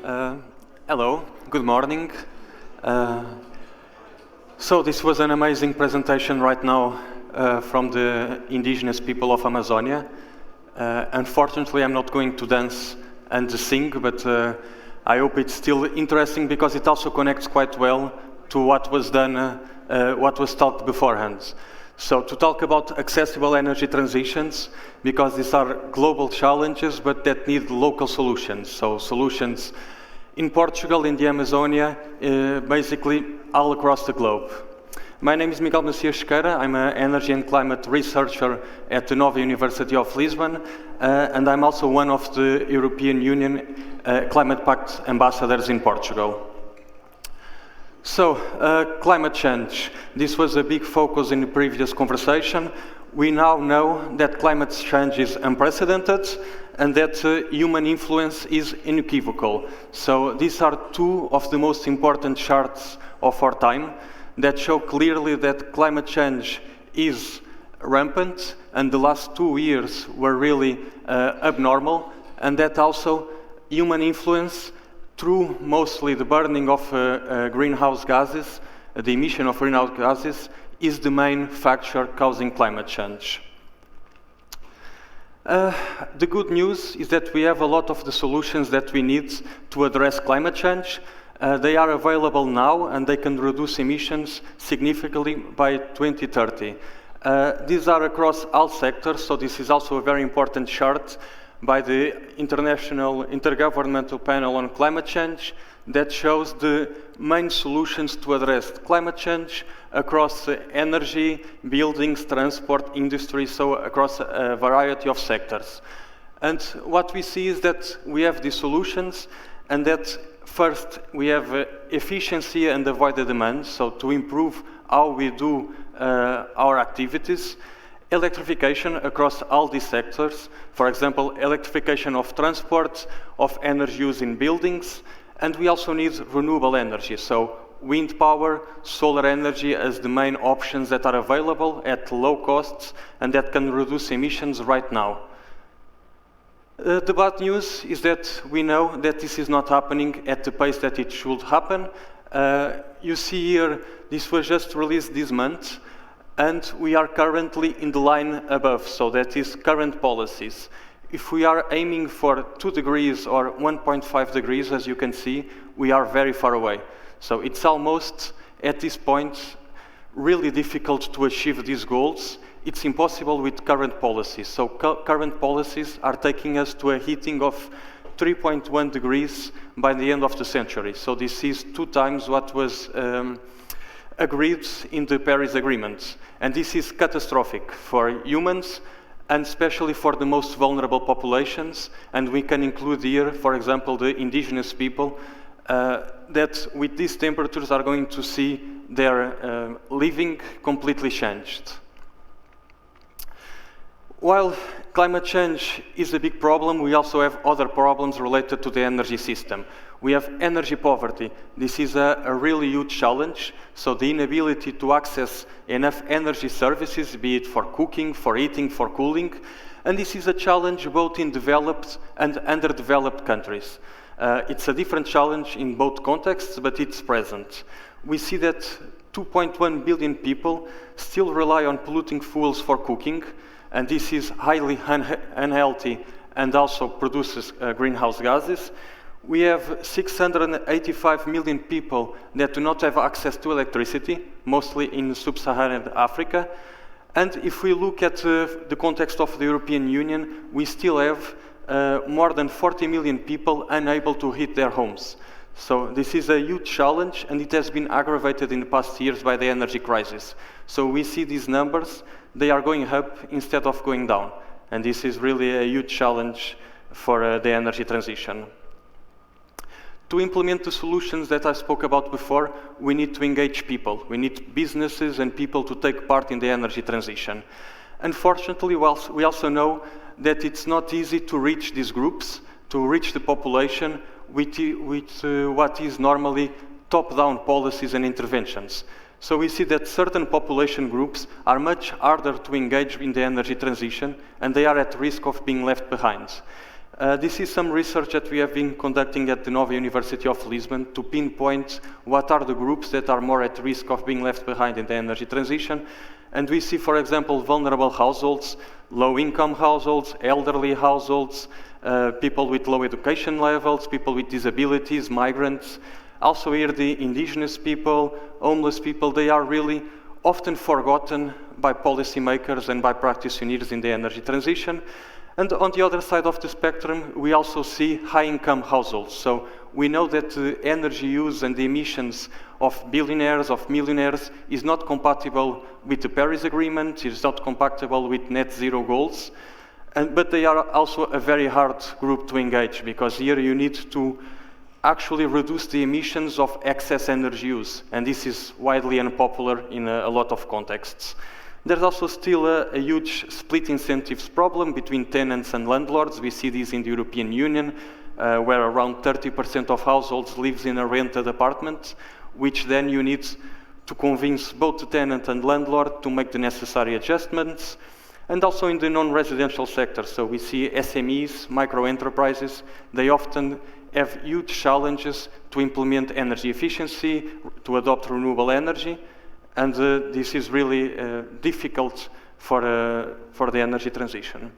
Uh, Hello, good morning. So this was an amazing presentation right now from the indigenous people of Amazonia. Unfortunately, I'm not going to dance and sing, but I hope it's still interesting because it also connects quite well to what was done, what was taught beforehand. So to talk about accessible energy transitions, because these are global challenges, but that need local solutions. So solutions in Portugal, in the Amazonia, basically all across the globe. My name is Miguel Macias Sequeira. I'm an energy and climate researcher at the Nova University of Lisbon, and I'm also one of the European Union Climate Pact ambassadors in Portugal. So, climate change. This was a big focus in the previous conversation. We now know that climate change is unprecedented and that human influence is unequivocal. So these are two of the most important charts of our time that show clearly that climate change is rampant, and the last 2 years were really abnormal, and that also human influence through mostly the burning of greenhouse gases, the emission of greenhouse gases, is the main factor causing climate change. The good news is that we have a lot of the solutions that we need to address climate change. They are available now, and they can reduce emissions significantly by 2030. These are across all sectors, so this is also a very important chart by the International Intergovernmental Panel on Climate Change that shows the main solutions to address climate change across energy, buildings, transport, industry, so across a variety of sectors. And what we see is that we have these solutions, and that first we have efficiency and avoid the demand, so to improve how we do our activities. Electrification across all these sectors, for example, electrification of transport, of energy use in buildings, and we also need renewable energy, so wind power, solar energy as the main options that are available at low costs and that can reduce emissions right now. The bad news is that we know that this is not happening at the pace that it should happen. You see here, this was just released this month, and we are currently in the line above, so that is current policies. If we are aiming for 2 degrees or 1.5 degrees, as you can see, we are very far away. So it's almost, at this point, really difficult to achieve these goals. It's impossible with current policies. So current policies are taking us to a heating of 3.1 degrees by the end of the century. So this is 2 times what was agreed in the Paris Agreement. And this is catastrophic for humans, and especially for the most vulnerable populations. And we can include here, for example, the indigenous people, that with these temperatures are going to see their living completely changed. While climate change is a big problem, we also have other problems related to the energy system. We have energy poverty. This is a really huge challenge. So the inability to access enough energy services, be it for cooking, for eating, for cooling. And this is a challenge both in developed and underdeveloped countries. It's a different challenge in both contexts, but it's present. We see that 2.1 billion people still rely on polluting fuels for cooking, and this is highly unhealthy and also produces greenhouse gases. We have 685 million people that do not have access to electricity, mostly in sub-Saharan Africa. And if we look at the context of the European Union, we still have more than 40 million people unable to heat their homes. So this is a huge challenge, and it has been aggravated in the past years by the energy crisis. So we see these numbers, they are going up instead of going down. And this is really a huge challenge for the energy transition. To implement the solutions that I spoke about before, we need to engage people. We need businesses and people to take part in the energy transition. Unfortunately, we also know that it's not easy to reach these groups, to reach the population with what is normally top-down policies and interventions. So we see that certain population groups are much harder to engage in the energy transition, and they are at risk of being left behind. This is some research that we have been conducting at the Nova University of Lisbon to pinpoint what are the groups that are more at risk of being left behind in the energy transition. And we see, for example, vulnerable households, low-income households, elderly households, people with low education levels, people with disabilities, migrants. Also here the indigenous people, homeless people, they are really often forgotten by policymakers and by practitioners in the energy transition. And on the other side of the spectrum, we also see high-income households. So we know that the energy use and the emissions of billionaires, of millionaires, is not compatible with the Paris Agreement, is not compatible with net zero goals. But they are also a very hard group to engage, because here you need to actually reduce the emissions of excess energy use. And this is widely unpopular in a lot of contexts. There's also still a huge split incentives problem between tenants and landlords. We see this in the European Union, where around 30% of households lives in a rented apartment, which then you need to convince both the tenant and landlord to make the necessary adjustments. And also in the non-residential sector. So we see SMEs, micro-enterprises, they often have huge challenges to implement energy efficiency, to adopt renewable energy. And this is really difficult for the energy transition.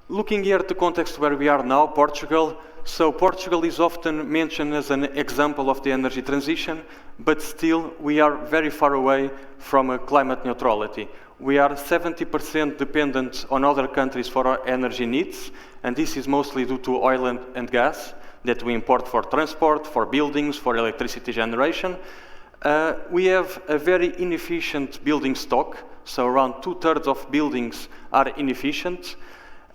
Looking here at the context where we are now, Portugal. So Portugal is often mentioned as an example of the energy transition, but still we are very far away from climate neutrality. We are 70% dependent on other countries for our energy needs, and this is mostly due to oil and gas that we import for transport, for buildings, for electricity generation. We have a very inefficient building stock, so around 2/3 of buildings are inefficient.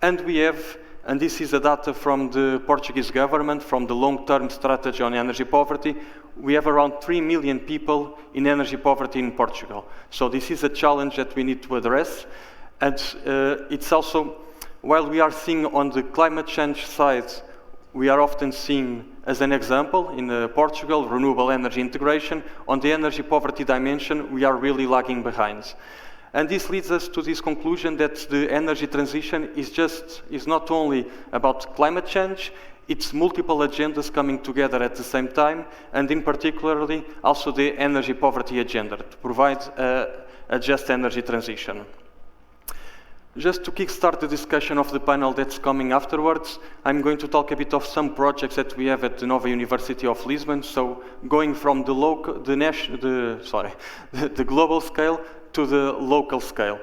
And we have, and this is the data from the Portuguese government, from the long-term strategy on energy poverty, we have around 3 million people in energy poverty in Portugal. So this is a challenge that we need to address. And it's also, while we are seeing on the climate change side, we are often seen as an example in Portugal, renewable energy integration. On the energy poverty dimension, we are really lagging behind. And this leads us to this conclusion that the energy transition is not only about climate change, it's multiple agendas coming together at the same time, and in particularly also the energy poverty agenda to provide a just energy transition. Just to kickstart the discussion of the panel that's coming afterwards, I'm going to talk a bit of some projects that we have at the Nova University of Lisbon. So going from the global scale to the local scale.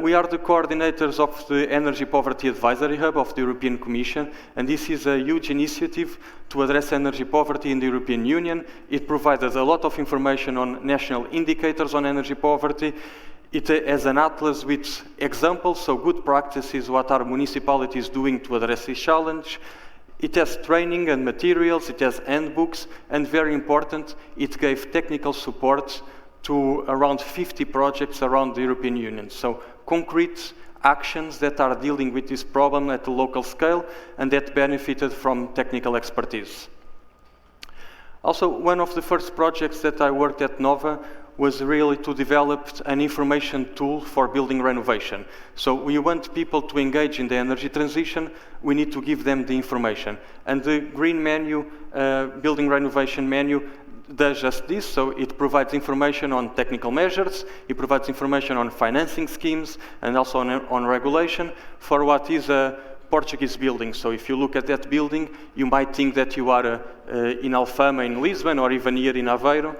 We are the coordinators of the Energy Poverty Advisory Hub of the European Commission, and this is a huge initiative to address energy poverty in the European Union. It provided a lot of information on national indicators on energy poverty. It has an atlas with examples, so good practices, what are municipalities doing to address this challenge. It has training and materials, it has handbooks, and very important, it gave technical support to around 50 projects around the European Union. So concrete actions that are dealing with this problem at the local scale and that benefited from technical expertise. Also, one of the first projects that I worked at Nova was really to develop an information tool for building renovation. So we want people to engage in the energy transition, we need to give them the information. And the green menu, building renovation menu, does just this. So it provides information on technical measures, it provides information on financing schemes, and also on regulation for what is a Portuguese building. So if you look at that building, you might think that you are in Alfama in Lisbon, or even here in Aveiro.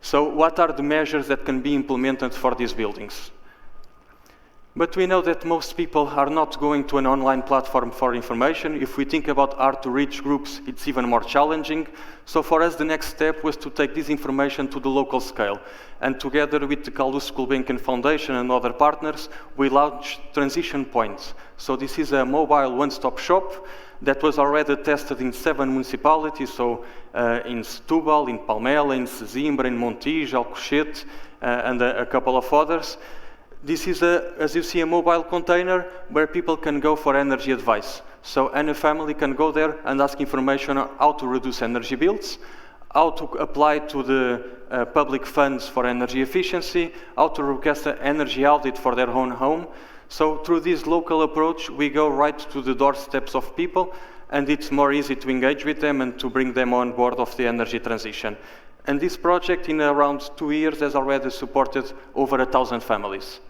So what are the measures that can be implemented for these buildings? But we know that most people are not going to an online platform for information. If we think about hard-to-reach groups, it's even more challenging. So for us, the next step was to take this information to the local scale. And together with the Carlos Gulbenkian Foundation and other partners, we launched Transition Points. So this is a mobile one-stop shop that was already tested in 7 municipalities, so in Setúbal, in Palmela, in Sesimbra, in Montijo, Alcochete, and a couple of others. This is, as you see, a mobile container where people can go for energy advice. So any family can go there and ask information on how to reduce energy bills, how to apply to the public funds for energy efficiency, how to request an energy audit for their own home. So through this local approach, we go right to the doorsteps of people, and it's more easy to engage with them and to bring them on board of the energy transition. And this project, in around 2 years, has already supported over 1,000 families.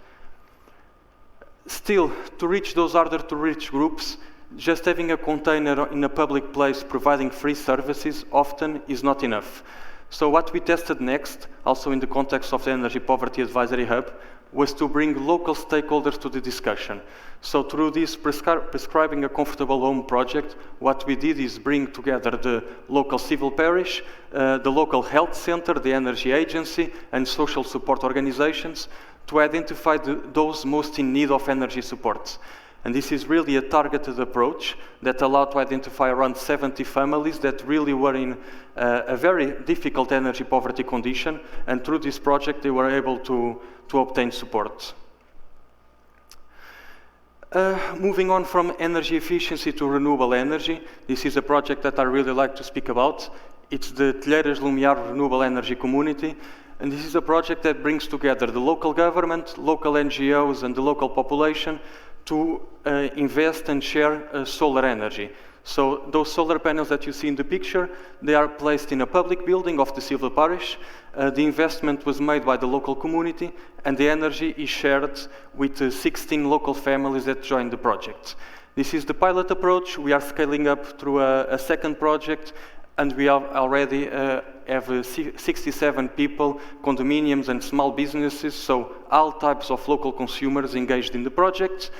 Still, to reach those harder to reach groups, just having a container in a public place providing free services often is not enough. So what we tested next, also in the context of the Energy Poverty Advisory Hub, was to bring local stakeholders to the discussion. So through this Prescribing a Comfortable Home project, what we did is bring together the local civil parish, the local health center, the energy agency, and social support organizations to identify those most in need of energy support. And this is really a targeted approach that allowed to identify around 70 families that really were in a very difficult energy poverty condition, and through this project they were able to obtain support. Moving on from energy efficiency to renewable energy, this is a project that I really like to speak about. It's the Telheiras Lumiar Renewable Energy Community, and this is a project that brings together the local government, local NGOs, and the local population to invest and share solar energy. So those solar panels that you see in the picture, they are placed in a public building of the civil parish. The investment was made by the local community, and the energy is shared with 16 local families that joined the project. This is the pilot approach. We are scaling up through a second project, and we already have 67 people, condominiums and small businesses, so all types of local consumers engaged in the project.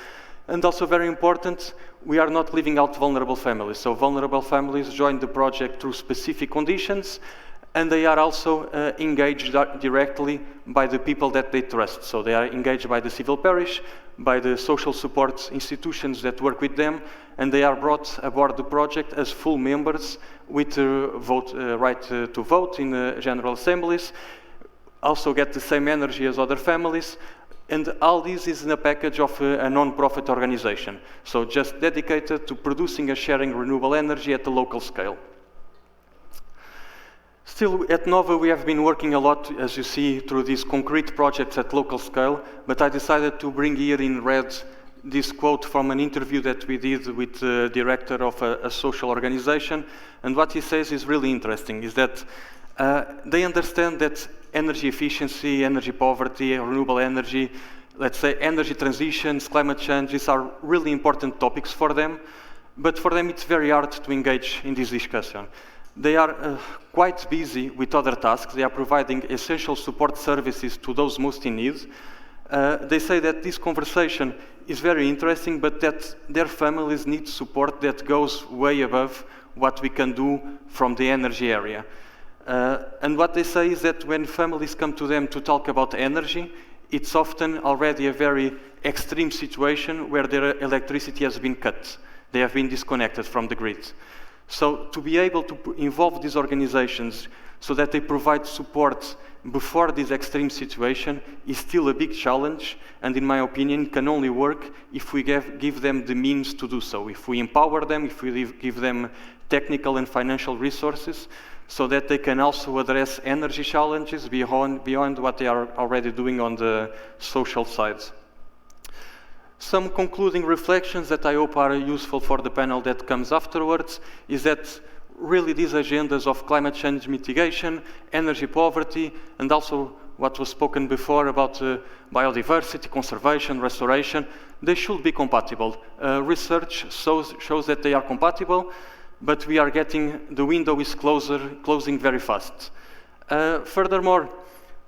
And also very important, we are not leaving out vulnerable families. So vulnerable families join the project through specific conditions, and they are also engaged directly by the people that they trust. So they are engaged by the civil parish, by the social support institutions that work with them, and they are brought aboard the project as full members with right to vote in general assemblies, also get the same energy as other families, and all this is in a package of a non-profit organization, so just dedicated to producing and sharing renewable energy at the local scale. Still, at Nova, we have been working a lot, as you see, through these concrete projects at local scale, but I decided to bring here in red this quote from an interview that we did with the director of a social organization, and what he says is really interesting, is that they understand that energy efficiency, energy poverty, renewable energy, let's say energy transitions, climate change, these are really important topics for them, but for them it's very hard to engage in this discussion. They are quite busy with other tasks. They are providing essential support services to those most in need. They say that this conversation is very interesting, but that their families need support that goes way above what we can do from the energy area. And what they say is that when families come to them to talk about energy, it's often already a very extreme situation where their electricity has been cut. They have been disconnected from the grid. So to be able to involve these organizations so that they provide support before this extreme situation is still a big challenge, and in my opinion can only work if we give them the means to do so, if we empower them, if we give them technical and financial resources so that they can also address energy challenges beyond what they are already doing on the social side. Some concluding reflections that I hope are useful for the panel that comes afterwards is that really these agendas of climate change mitigation, energy poverty, and also what was spoken before about biodiversity, conservation, restoration, they should be compatible. Research shows that they are compatible, but we are the window is closing very fast. Furthermore,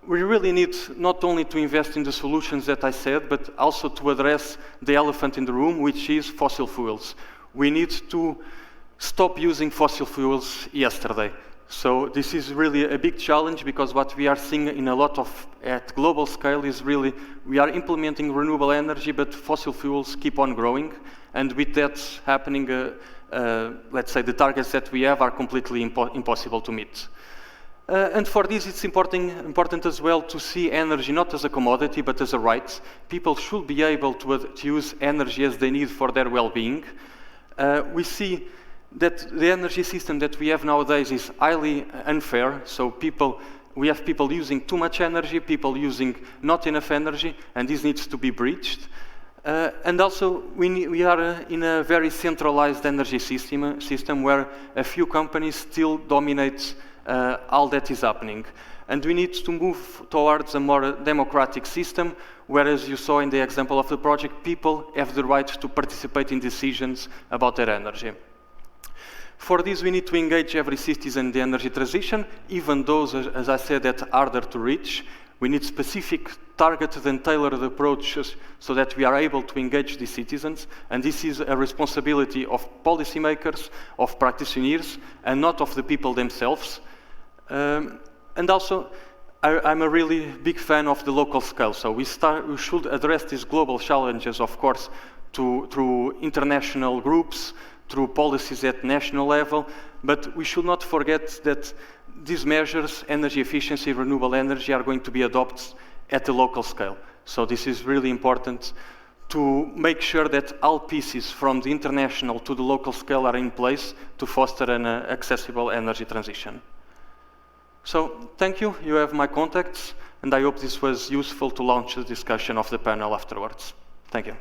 we really need not only to invest in the solutions that I said, but also to address the elephant in the room, which is fossil fuels. We need to stop using fossil fuels yesterday. So this is really a big challenge, because what we are seeing in a lot of, at global scale, is really we are implementing renewable energy, but fossil fuels keep on growing. And with that happening, let's say the targets that we have are completely impossible to meet. And for this, it's important as well to see energy not as a commodity, but as a right. People should be able to use energy as they need for their well-being. We see that the energy system that we have nowadays is highly unfair. So we have people using too much energy, people using not enough energy, and this needs to be breached. And also, we are in a very centralized energy system where a few companies still dominate all that is happening. And we need to move towards a more democratic system, where, as you saw in the example of the project, people have the right to participate in decisions about their energy. For this, we need to engage every citizen in the energy transition, even those, as I said, that are harder to reach. We need specific, targeted and tailored approaches so that we are able to engage the citizens, and this is a responsibility of policymakers, of practitioners, and not of the people themselves. And also, I'm a really big fan of the local scale, so we should address these global challenges, of course, through international groups, through policies at national level, but we should not forget that these measures, energy efficiency, renewable energy, are going to be adopted at the local scale. So this is really important to make sure that all pieces from the international to the local scale are in place to foster an accessible energy transition. So thank you, you have my contacts, and I hope this was useful to launch the discussion of the panel afterwards. Thank you.